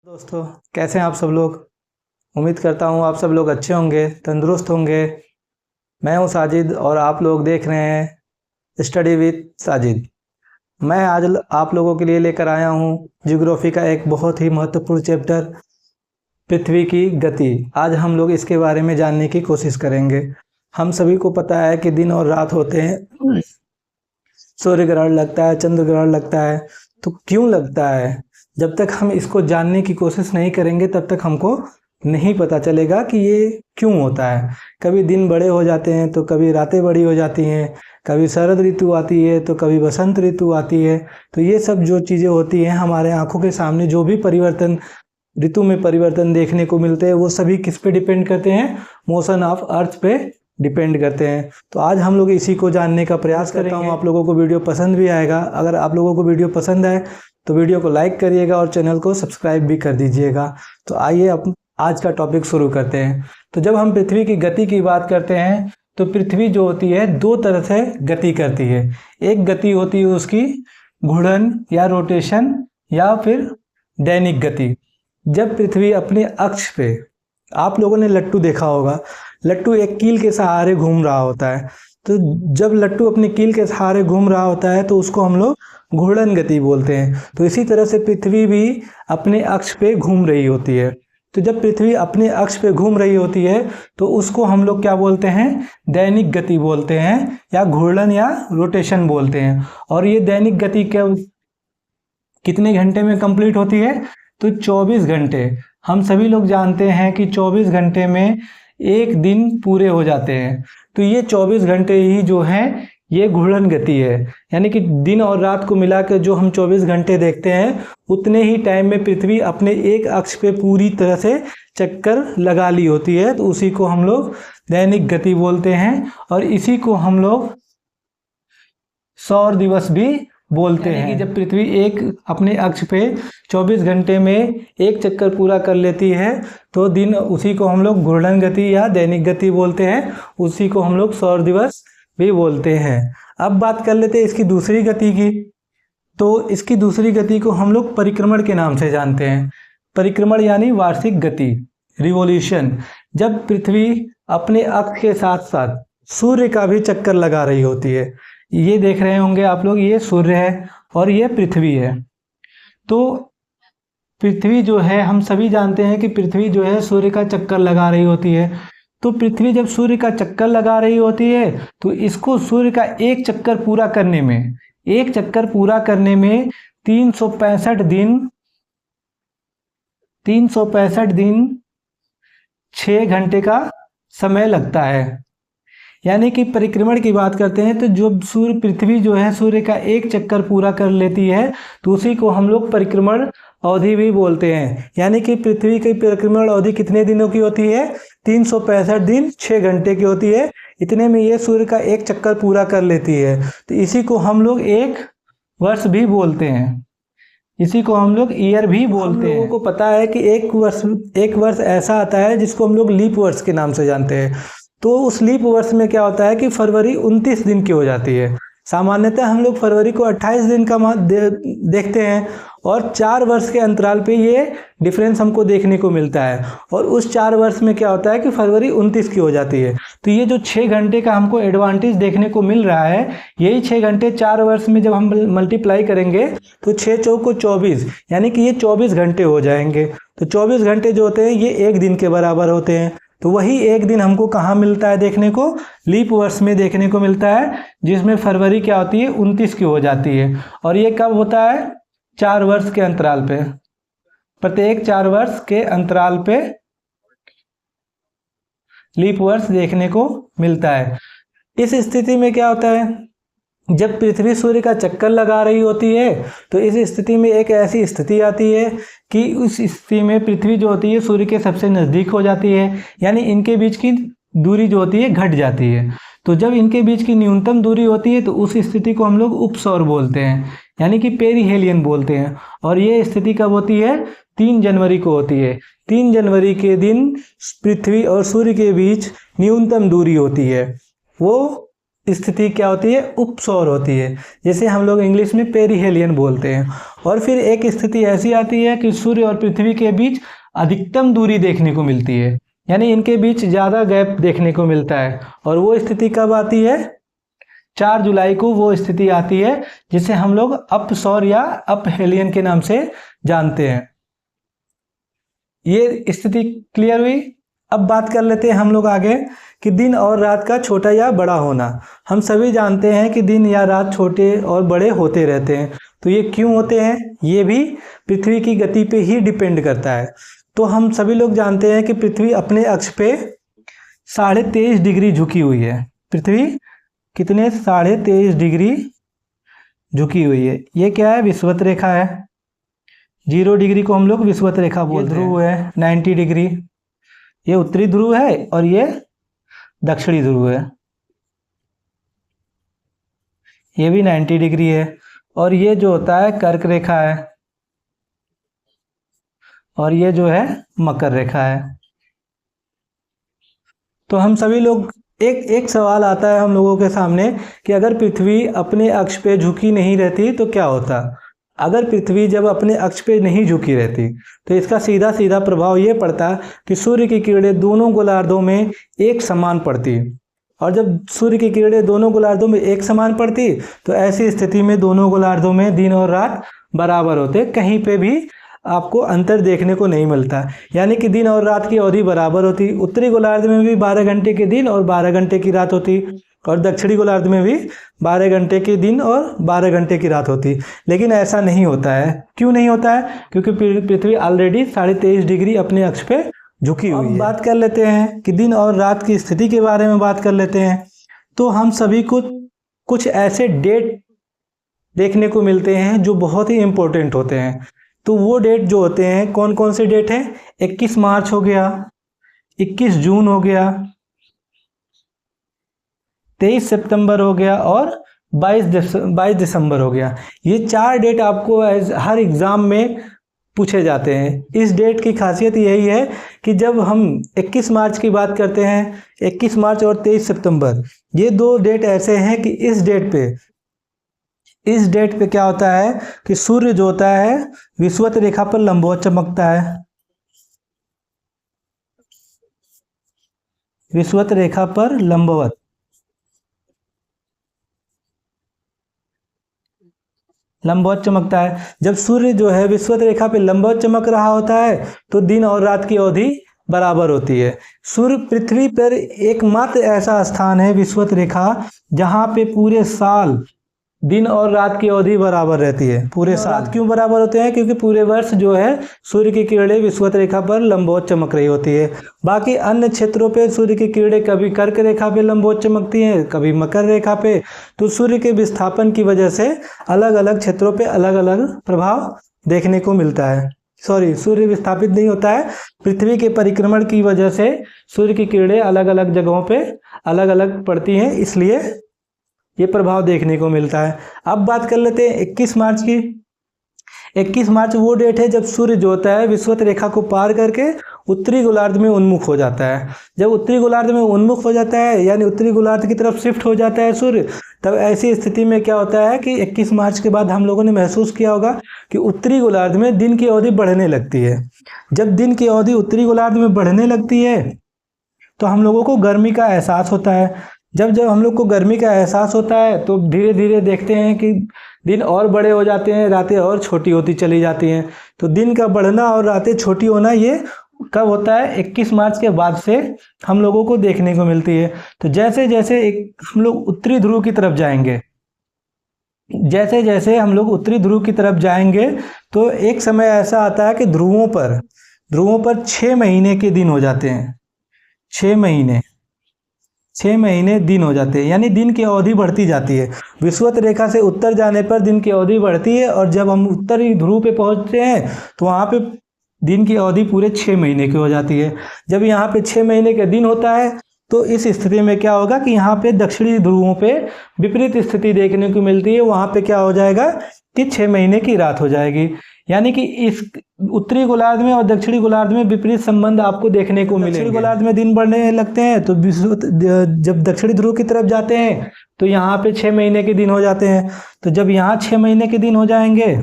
दोस्तों, कैसे हैं आप सब लोग। उम्मीद करता हूँ आप सब लोग अच्छे होंगे, तंदुरुस्त होंगे। मैं हूँ साजिद और आप लोग देख रहे हैं स्टडी विद साजिद। मैं आज आप लोगों के लिए लेकर आया हूँ ज्योग्राफी का एक बहुत ही महत्वपूर्ण चैप्टर, पृथ्वी की गति। आज हम लोग इसके बारे में जानने की कोशिश करेंगे। हम सभी को पता है कि दिन और रात होते हैं, सूर्य ग्रहण लगता है, चंद्र ग्रहण लगता है। तो क्यों लगता है? जब तक हम इसको जानने की कोशिश नहीं करेंगे तब तक हमको नहीं पता चलेगा कि ये क्यों होता है। कभी दिन बड़े हो जाते हैं तो कभी रातें बड़ी हो जाती हैं, कभी शरद ऋतु आती है तो कभी बसंत ऋतु आती है। तो ये सब जो चीज़ें होती हैं हमारे आंखों के सामने, जो भी परिवर्तन ऋतु में परिवर्तन देखने को मिलते हैं, वो सभी किस पे डिपेंड करते हैं? मोशन ऑफ अर्थ पे डिपेंड करते हैं। तो आज हम लोग इसी को जानने का प्रयास करता हूँ। आप लोगों को वीडियो पसंद भी आएगा। अगर आप लोगों को वीडियो पसंद आए तो वीडियो को लाइक करिएगा और चैनल को सब्सक्राइब भी कर दीजिएगा। तो आइए अब आज का टॉपिक शुरू करते हैं। तो जब हम पृथ्वी की गति की बात करते हैं तो पृथ्वी जो होती है दो तरह से गति करती है। एक गति होती है उसकी घूर्णन या रोटेशन, या फिर दैनिक गति। जब पृथ्वी अपने अक्ष पे, आप लोगों ने लट्टू देखा होगा, लट्टू एक कील के सहारे घूम रहा होता है। तो जब लट्टू अपने कील के सहारे घूम रहा होता है तो उसको हम लोग घूर्णन गति बोलते हैं। तो इसी तरह से पृथ्वी भी अपने अक्ष पे घूम रही होती है। तो जब पृथ्वी अपने अक्ष पे घूम रही होती है तो उसको हम लोग क्या बोलते हैं? दैनिक गति बोलते हैं, या घूर्णन या रोटेशन बोलते हैं। और ये दैनिक गति कितने घंटे में कंप्लीट होती है? तो 24 घंटे। हम सभी लोग जानते हैं कि 24 घंटे में एक दिन पूरे हो जाते हैं। तो ये 24 घंटे ही जो हैं ये घूर्णन गति है। यानी कि दिन और रात को मिलाकर जो हम 24 घंटे देखते हैं उतने ही टाइम में पृथ्वी अपने एक अक्ष पे पूरी तरह से चक्कर लगा ली होती है। तो उसी को हम लोग दैनिक गति बोलते हैं, और इसी को हम लोग सौर दिवस भी बोलते हैं। कि जब पृथ्वी एक अपने अक्ष पे 24 घंटे में एक चक्कर पूरा कर लेती है तो दिन, उसी को हम लोग घूर्णन गति या दैनिक गति बोलते हैं। उसी को हम लोग सौर दिवस भी बोलते हैं। अब बात कर लेते हैं इसकी दूसरी गति की। तो इसकी दूसरी गति को हम लोग परिक्रमण के नाम से जानते हैं। परिक्रमण यानी वार्षिक गति, रिवॉल्यूशन। जब पृथ्वी अपने अक्ष के साथ साथ सूर्य का भी चक्कर लगा रही होती है। ये देख रहे होंगे आप लोग, ये सूर्य है और ये पृथ्वी है। तो पृथ्वी जो है, हम सभी जानते हैं कि पृथ्वी जो है सूर्य का चक्कर लगा रही होती है। तो पृथ्वी जब सूर्य का चक्कर लगा रही होती है तो इसको सूर्य का एक चक्कर पूरा करने में 365 दिन 6 घंटे का समय लगता है। यानी कि परिक्रमण की बात करते हैं तो जो पृथ्वी जो है सूर्य का एक चक्कर पूरा कर लेती है तो उसी को हम लोग परिक्रमण अवधि भी बोलते हैं। यानी कि पृथ्वी की परिक्रमण अवधि कितने दिनों की होती है? 365 दिन 6 घंटे की होती है। इतने में ये सूर्य का एक चक्कर पूरा कर लेती है। तो इसी को हम लोग एक वर्ष भी बोलते हैं। इसी को हम लोग ईयर भी बोलते हैं। लोगों को पता है कि एक वर्ष ऐसा आता है जिसको हम लोग लीप वर्ष के नाम से जानते हैं। तो उस लीप वर्ष में क्या होता है कि फरवरी 29 दिन की हो जाती है। सामान्यतः हम लोग फरवरी को 28 दिन का देखते हैं, और 4 वर्ष के अंतराल पे ये डिफरेंस हमको देखने को मिलता है। और उस 4 वर्ष में क्या होता है कि फरवरी 29 की हो जाती है। तो ये जो 6 घंटे का हमको एडवांटेज देखने को मिल रहा है, यही 6 घंटे 4 वर्ष में जब हम मल्टीप्लाई करेंगे तो 6 चौको 24, यानी कि ये 24 घंटे हो जाएंगे। तो 24 घंटे जो होते हैं ये एक दिन के बराबर होते हैं। तो वही एक दिन हमको कहाँ मिलता है देखने को? लीप वर्ष में देखने को मिलता है, जिसमें फरवरी क्या होती है? 29 की हो जाती है। और ये कब होता है? 4 वर्ष के अंतराल पे, प्रत्येक 4 वर्ष के अंतराल पे लीप वर्ष देखने को मिलता है। इस स्थिति में क्या होता है? जब पृथ्वी सूर्य का चक्कर लगा रही होती है तो इस स्थिति में एक ऐसी स्थिति आती है कि उस स्थिति में पृथ्वी जो होती है सूर्य के सबसे नज़दीक हो जाती है। यानी इनके बीच की दूरी जो होती है घट जाती है। तो जब इनके बीच की न्यूनतम दूरी होती है तो उस स्थिति को हम लोग उपसौर बोलते हैं, यानी कि पेरिहेलियन बोलते हैं। और ये स्थिति कब होती है? 3 जनवरी को होती है। 3 जनवरी के दिन पृथ्वी और सूर्य के बीच न्यूनतम दूरी होती है, वो स्थिति क्या होती है, उपसौर होती है, जैसे हम लोग इंग्लिश में पेरिहेलियन बोलते हैं। और फिर एक स्थिति ऐसी आती है कि सूर्य और पृथ्वी के बीच अधिकतम दूरी देखने को मिलती है, यानी इनके बीच ज़्यादा गैप देखने को मिलता है। और वो स्थिति कब आती है, 4 जुलाई को वो स्थिति आती है जिसे हम लोग अपसौर या अपहेलियन के नाम से जानते हैं। ये स्थिति क्लियर हुई। अब बात कर लेते हैं हम लोग आगे कि दिन और रात का छोटा या बड़ा होना। हम सभी जानते हैं कि दिन या रात छोटे और बड़े होते रहते हैं, तो ये क्यों होते हैं, ये भी पृथ्वी की गति पे ही डिपेंड करता है। तो हम सभी लोग जानते हैं कि पृथ्वी अपने अक्ष पे 23.5 डिग्री झुकी हुई है। पृथ्वी कितने, 23.5 डिग्री झुकी हुई है। ये क्या है, विषुवत रेखा है। 0 डिग्री को हम लोग विषुवत रेखा बोलते हैं। ध्रुव है 90 डिग्री, ये उत्तरी ध्रुव है और ये दक्षिणी ध्रुव है, ये भी 90 डिग्री है। और ये जो होता है कर्क रेखा है, और ये जो है मकर रेखा है। तो हम सभी लोग एक सवाल आता है हम लोगों के सामने कि अगर पृथ्वी अपने अक्ष पे झुकी नहीं रहती तो क्या होता। अगर पृथ्वी जब अपने अक्ष पे नहीं झुकी रहती तो इसका सीधा सीधा प्रभाव ये पड़ता कि सूर्य की किरणें दोनों गोलार्धों में एक समान पड़ती, और जब सूर्य की किरणें दोनों गोलार्धों में एक समान पड़ती तो ऐसी स्थिति में दोनों गोलार्धों में दिन और रात बराबर होते, कहीं पे भी आपको अंतर देखने को नहीं मिलता। यानी कि दिन और रात की अवधि बराबर होती। उत्तरी गोलार्ध में भी 12 घंटे के दिन और 12 घंटे की रात होती, और दक्षिणी गोलार्ध में भी 12 घंटे के दिन और 12 घंटे की रात होती। लेकिन ऐसा नहीं होता है। क्यों नहीं होता है, क्योंकि पृथ्वी ऑलरेडी 23.5 डिग्री अपने अक्ष पे झुकी हुई है। बात कर लेते हैं कि दिन और रात की स्थिति के बारे में बात कर लेते हैं। तो हम सभी को कुछ ऐसे डेट देखने को मिलते हैं जो बहुत ही इम्पोर्टेंट होते हैं। तो वो डेट जो होते हैं, कौन कौन से डेट हैं, 21 मार्च हो गया, 21 जून हो गया, 23 सितंबर हो गया और 22 दिसंबर हो गया। ये 4 डेट आपको हर एग्ज़ाम में पूछे जाते हैं। इस डेट की खासियत यही है कि जब हम 21 मार्च की बात करते हैं, 21 मार्च और 23 सितंबर, ये 2 डेट ऐसे हैं कि इस डेट पे क्या होता है कि सूर्य जो होता है विषुवत रेखा पर लंबवत चमकता है। विषुवत रेखा पर लंबवत चमकता है। जब सूर्य जो है विषुवत रेखा पे लंबवत चमक रहा होता है तो दिन और रात की अवधि बराबर होती है। सूर्य पृथ्वी पर एकमात्र ऐसा स्थान है विषुवत रेखा जहां पे पूरे साल दिन और रात की अवधि बराबर रहती है। पूरे साल क्यों बराबर होते हैं, क्योंकि पूरे वर्ष जो है सूर्य की किरणें विषुवत रेखा पर लंबवत चमक रही होती है। बाकी अन्य क्षेत्रों पे सूर्य की किरणें कभी कर्क रेखा पे लंबवत चमकती हैं, कभी मकर रेखा पे। तो सूर्य के विस्थापन की वजह से अलग अलग क्षेत्रों पे अलग अलग प्रभाव देखने को मिलता है। सूर्य विस्थापित नहीं होता है, पृथ्वी के परिक्रमण की वजह से सूर्य की किरणें अलग अलग जगहों पे अलग अलग पड़ती हैं, इसलिए ये प्रभाव देखने को मिलता है। अब बात कर लेते हैं 21 मार्च की। 21 मार्च वो डेट है जब सूर्य जो होता है विषुवत रेखा को पार करके उत्तरी गोलार्ध में उन्मुख हो जाता है। जब उत्तरी गोलार्ध में उन्मुख हो जाता है, यानी उत्तरी गोलार्ध की तरफ शिफ्ट हो जाता है सूर्य, तब ऐसी स्थिति में क्या होता है कि 21 मार्च के बाद हम लोगों ने महसूस किया होगा कि उत्तरी गोलार्ध में दिन की अवधि बढ़ने लगती है। जब दिन की अवधि उत्तरी गोलार्ध में बढ़ने लगती है तो हम लोगों को गर्मी का एहसास होता है। जब हम लोग को गर्मी का एहसास होता है तो धीरे धीरे देखते हैं कि दिन और बड़े हो जाते हैं, रातें और छोटी होती चली जाती हैं। तो दिन का बढ़ना और रातें छोटी होना ये कब होता है, 21 मार्च के बाद से हम लोगों को देखने को मिलती है। तो जैसे जैसे हम लोग उत्तरी ध्रुव की तरफ जाएंगे, जैसे जैसे हम लोग उत्तरी ध्रुव की तरफ जाएंगे तो एक समय ऐसा आता है कि ध्रुवों पर 6 महीने के दिन हो जाते हैं। 6 महीने दिन हो जाते हैं, यानी दिन की अवधि बढ़ती जाती है। विषुवत रेखा से उत्तर जाने पर दिन की अवधि बढ़ती है, और जब हम उत्तरी ध्रुव पे पहुंचते हैं तो वहाँ पे दिन की अवधि पूरे 6 महीने की हो जाती है। जब यहाँ पे 6 महीने का दिन होता है तो इस स्थिति में क्या होगा कि यहाँ पे दक्षिणी ध्रुवों पे विपरीत स्थिति देखने को मिलती है। वहाँ पे क्या हो जाएगा कि 6 महीने की रात हो जाएगी। यानी कि इस उत्तरी गोलार्ध में और दक्षिणी गोलार्ध में विपरीत संबंध आपको देखने को मिलेंगे। दक्षिणी गोलार्ध में दिन बढ़ने लगते हैं तो जब दक्षिणी ध्रुव की तरफ जाते हैं तो यहाँ पे 6 महीने के दिन हो जाते हैं। तो जब यहाँ 6 महीने के दिन हो जाएंगे,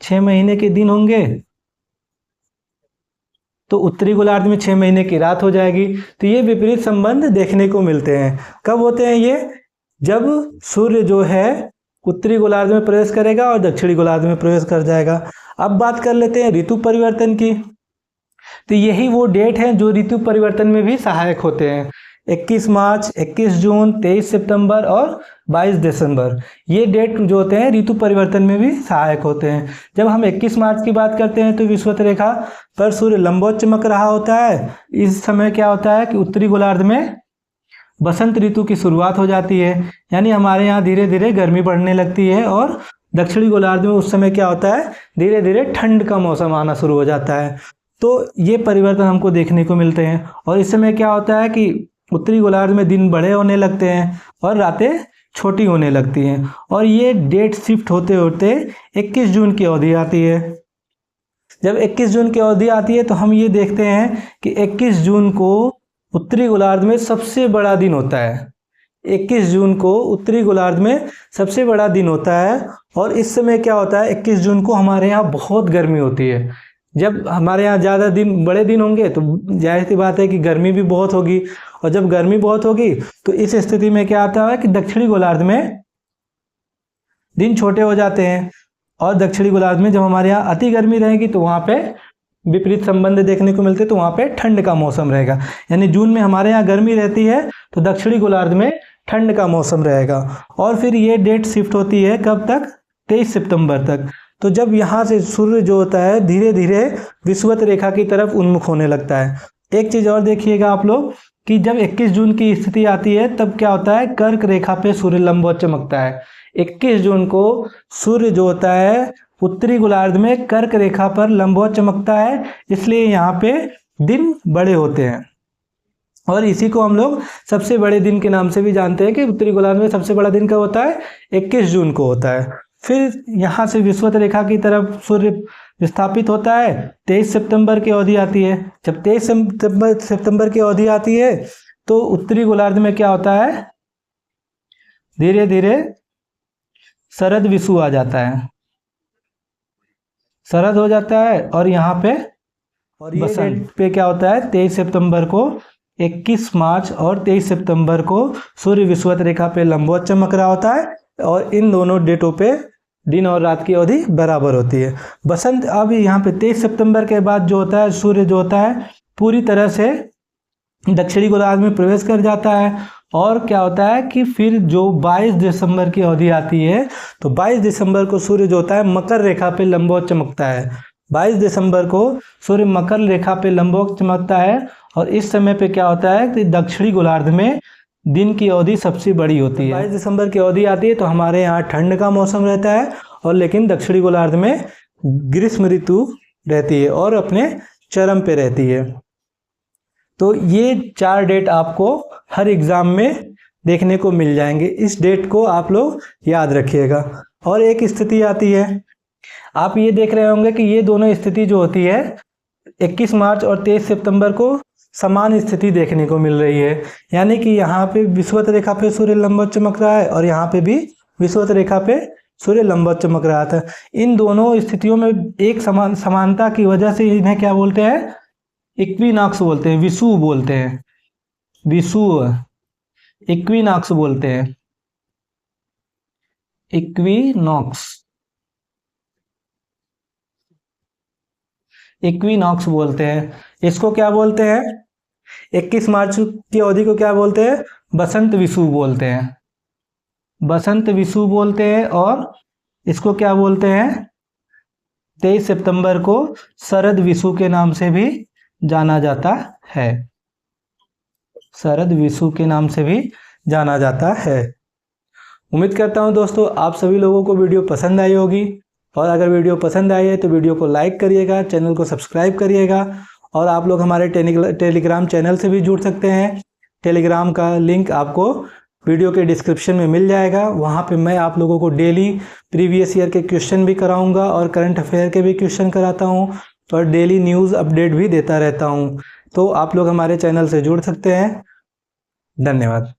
6 महीने के दिन होंगे, तो उत्तरी गोलार्ध में 6 महीने की रात हो जाएगी। तो ये विपरीत संबंध देखने को मिलते हैं। कब होते हैं ये? जब सूर्य जो है उत्तरी गोलार्ध में प्रवेश करेगा और दक्षिणी गोलार्ध में प्रवेश कर जाएगा। अब बात कर लेते हैं ऋतु परिवर्तन की। तो यही वो डेट है जो ऋतु परिवर्तन में भी सहायक होते हैं। 21 मार्च, 21 जून, 23 सितंबर और 22 दिसंबर, ये डेट जो होते हैं ऋतु परिवर्तन में भी सहायक होते हैं। जब हम 21 मार्च की बात करते हैं तो विषुवत रेखा पर सूर्य लंबवत चमक रहा होता है। इस समय क्या होता है कि उत्तरी गोलार्ध में बसंत ऋतु की शुरुआत हो जाती है, यानी हमारे यहाँ धीरे धीरे गर्मी बढ़ने लगती है। और दक्षिणी गोलार्ध में उस समय क्या होता है, धीरे धीरे ठंड का मौसम आना शुरू हो जाता है। तो ये परिवर्तन हमको देखने को मिलते हैं। और इस समय क्या होता है कि उत्तरी गोलार्ध में दिन बड़े होने लगते हैं और रातें छोटी होने लगती हैं। और ये डेट शिफ्ट होते होते 21 जून की अवधि आती है। जब 21 जून की अवधि आती है तो हम ये देखते हैं कि 21 जून को उत्तरी गोलार्ध में सबसे बड़ा दिन होता है। 21 जून को उत्तरी गोलार्ध में सबसे बड़ा दिन होता है। और इस समय क्या होता है, 21 जून को हमारे यहाँ बहुत गर्मी होती है। जब हमारे यहाँ ज़्यादा दिन, बड़े दिन होंगे तो जाहिर सी बात है कि गर्मी भी बहुत होगी। और जब गर्मी बहुत होगी तो इस स्थिति में क्या आता है कि दक्षिणी गोलार्ध में दिन छोटे हो जाते हैं। और दक्षिणी गोलार्ध में जब हमारे यहाँ अति गर्मी रहेगी तो वहाँ पे विपरीत संबंध देखने को मिलते हैं। तो वहाँ पे ठंड का मौसम रहेगा, यानी जून में हमारे यहाँ गर्मी रहती है तो दक्षिणी गोलार्ध में ठंड का मौसम रहेगा। और फिर ये डेट शिफ्ट होती है कब तक, 23 सितंबर तक। तो जब यहाँ से सूर्य जो होता है धीरे धीरे विषुवत रेखा की तरफ उन्मुख होने लगता है। एक चीज़ और देखिएगा आप लोग कि जब 21 जून की स्थिति आती है तब क्या होता है, कर्क रेखा पे सूर्य लंबवत चमकता है। 21 जून को सूर्य जो होता है उत्तरी गोलार्ध में कर्क रेखा पर लंबवत चमकता है, इसलिए यहाँ पे दिन बड़े होते हैं। और इसी को हम लोग सबसे बड़े दिन के नाम से भी जानते हैं कि उत्तरी गोलार्ध में सबसे बड़ा दिन कब होता है, 21 जून को होता है। फिर यहाँ से विषुवत रेखा की तरफ सूर्य विस्थापित होता है, 23 सितंबर की अवधि आती है। जब 23 सितंबर की अवधि आती है तो उत्तरी गोलार्ध में क्या होता है, धीरे धीरे शरद विषु आ जाता है, शरद हो जाता है। और यहाँ पे और ये बसंत पे क्या होता है, 23 सितंबर को, 21 मार्च और 23 सितंबर को सूर्य विषुवत रेखा पे लंबवत चमक रहा होता है। और इन दोनों डेटों पे दिन और रात की अवधि बराबर होती है। बसंत अब यहाँ पे 23 सितंबर के बाद जो होता है, सूर्य जो होता है पूरी तरह से दक्षिणी गोलार्ध में प्रवेश कर जाता है। और क्या होता है कि फिर जो 22 दिसंबर की अवधि आती है तो 22 दिसंबर को सूर्य जो होता है मकर रेखा पे लंबवत चमकता है। 22 दिसंबर को सूर्य मकर रेखा पे लंबवत चमकता है। और इस समय पे क्या होता है कि दक्षिणी गोलार्ध में दिन की अवधि सबसे बड़ी होती है। 22 दिसंबर की अवधि आती है तो हमारे यहाँ ठंड का मौसम रहता है, और लेकिन दक्षिणी गोलार्ध में ग्रीष्म ऋतु रहती है और अपने चरम पे रहती है। तो ये 4 डेट आपको हर एग्जाम में देखने को मिल जाएंगे। इस डेट को आप लोग याद रखिएगा। और एक स्थिति आती है, आप ये देख रहे होंगे कि ये दोनों स्थिति जो होती है 21 मार्च और 23 सितंबर को समान स्थिति देखने को मिल रही है। यानी कि यहाँ पे विषुवत रेखा पे सूर्य लंबवत चमक रहा है और यहाँ पे भी विषुवत रेखा पे सूर्य लंबवत चमक रहा था। इन दोनों स्थितियों में एक समानता की वजह से इन्हें क्या बोलते हैं, इक्विनॉक्स बोलते हैं, विषुव बोलते हैं, विषुव, इक्विनॉक्स बोलते हैं, इक्विनॉक्स, इक्विनॉक्स बोलते हैं। इसको क्या बोलते हैं, 21 मार्च की अवधि को क्या बोलते हैं, बसंत विषुव बोलते हैं, बसंत विषुव बोलते हैं। और इसको क्या बोलते हैं, 23 सितंबर को शरद विषुव के नाम से भी जाना जाता है, शरद विषुव के नाम से भी जाना जाता है। उम्मीद करता हूं दोस्तों आप सभी लोगों को वीडियो पसंद आई होगी। और अगर वीडियो पसंद आई है तो वीडियो को लाइक करिएगा, चैनल को सब्सक्राइब करिएगा। और आप लोग हमारे टेलीग्राम चैनल से भी जुड़ सकते हैं। टेलीग्राम का लिंक आपको वीडियो के डिस्क्रिप्शन में मिल जाएगा। वहाँ पे मैं आप लोगों को डेली प्रीवियस ईयर के क्वेश्चन भी कराऊंगा और करंट अफेयर के भी क्वेश्चन कराता हूँ और डेली न्यूज़ अपडेट भी देता रहता हूँ। तो आप लोग हमारे चैनल से जुड़ सकते हैं। धन्यवाद।